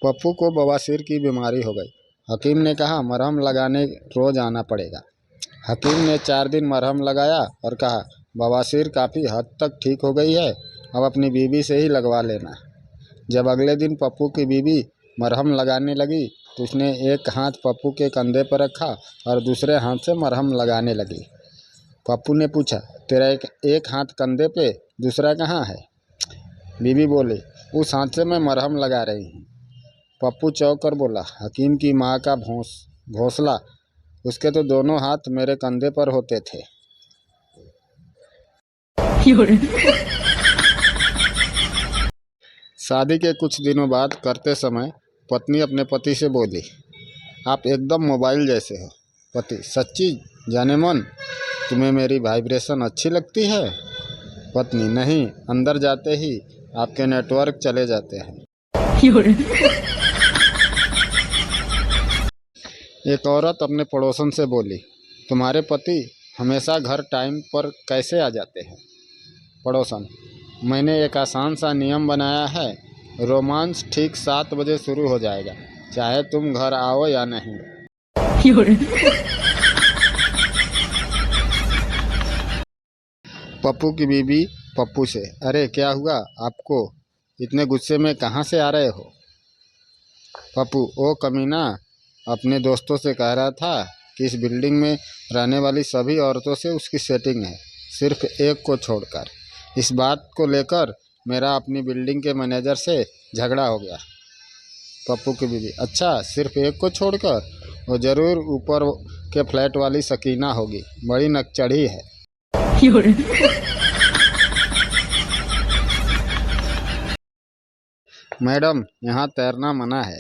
पप्पू को बवासीर की बीमारी हो गई। हकीम ने कहा मरहम लगाने रोज आना पड़ेगा। हकीम ने 4 दिन मरहम लगाया और कहा बवासीर काफ़ी हद तक ठीक हो गई है, अब अपनी बीवी से ही लगवा लेना। जब अगले दिन पप्पू की बीवी मरहम लगाने लगी तो उसने एक हाथ पप्पू के कंधे पर रखा और दूसरे हाथ से मरहम लगाने लगी। पप्पू ने पूछा तेरा एक हाथ कंधे पे, दूसरा कहाँ है? बीवी बोली उस हाथ से मैं मरहम लगा रही हूँ। पप्पू चौंक कर बोला हकीम की माँ का घोंसला, उसके तो दोनों हाथ मेरे कंधे पर होते थे। शादी के कुछ दिनों बाद करते समय पत्नी अपने पति से बोली आप एकदम मोबाइल जैसे हो। पति सच्ची जाने मन, तुम्हें मेरी वाइब्रेशन अच्छी लगती है? पत्नी नहीं, अंदर जाते ही आपके नेटवर्क चले जाते हैं। एक औरत अपने पड़ोसन से बोली तुम्हारे पति हमेशा घर टाइम पर कैसे आ जाते हैं? पड़ोसन मैंने एक आसान सा नियम बनाया है, रोमांस ठीक 7 बजे शुरू हो जाएगा, चाहे तुम घर आओ या नहीं। पप्पू की बीवी पप्पू से अरे क्या हुआ आपको, इतने गुस्से में कहाँ से आ रहे हो? पप्पू ओ कमीना, अपने दोस्तों से कह रहा था कि इस बिल्डिंग में रहने वाली सभी औरतों से उसकी सेटिंग है, सिर्फ एक को छोड़कर। इस बात को लेकर मेरा अपनी बिल्डिंग के मैनेजर से झगड़ा हो गया। पप्पू की बीवी अच्छा, सिर्फ एक को छोड़कर? वो ज़रूर ऊपर के फ्लैट वाली सकीना होगी, बड़ी नकचढ़ी है। मैडम यहाँ तैरना मना है।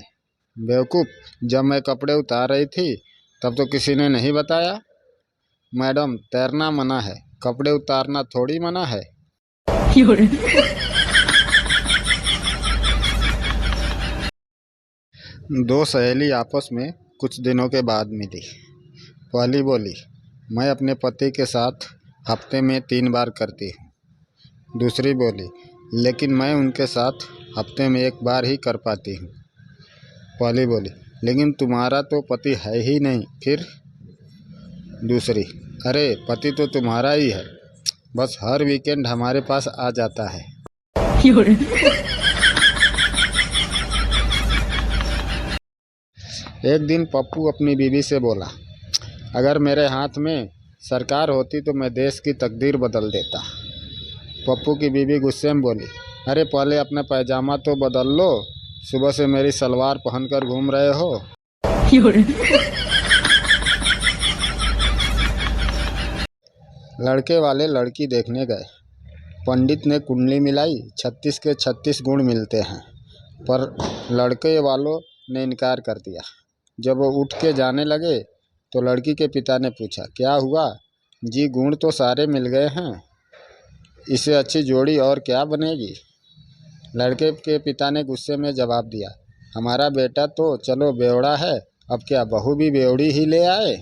बेवकूफ़, जब मैं कपड़े उतार रही थी तब तो किसी ने नहीं बताया। मैडम तैरना मना है, कपड़े उतारना थोड़ी मना है। दो सहेली आपस में कुछ दिनों के बाद मिली। पहली बोली मैं अपने पति के साथ हफ्ते में 3 बार करती हूँ। दूसरी बोली लेकिन मैं उनके साथ हफ्ते में 1 बार ही कर पाती हूँ। पहली बोली लेकिन तुम्हारा तो पति है ही नहीं फिर? दूसरी अरे पति तो तुम्हारा ही है, बस हर वीकेंड हमारे पास आ जाता है। एक दिन पप्पू अपनी बीवी से बोला अगर मेरे हाथ में सरकार होती तो मैं देश की तकदीर बदल देता। पप्पू की बीवी गुस्से में बोली अरे पहले अपना पैजामा तो बदल लो, सुबह से मेरी सलवार पहनकर घूम रहे हो। लड़के वाले लड़की देखने गए। पंडित ने कुंडली मिलाई, 36 के 36 गुण मिलते हैं, पर लड़के वालों ने इनकार कर दिया। जब वो उठ के जाने लगे तो लड़की के पिता ने पूछा क्या हुआ? जी गुण तो सारे मिल गए हैं, इससे अच्छी जोड़ी और क्या बनेगी? लड़के के पिता ने गुस्से में जवाब दिया हमारा बेटा तो चलो बेवड़ा है, अब क्या बहू भी बेवड़ी ही ले आए?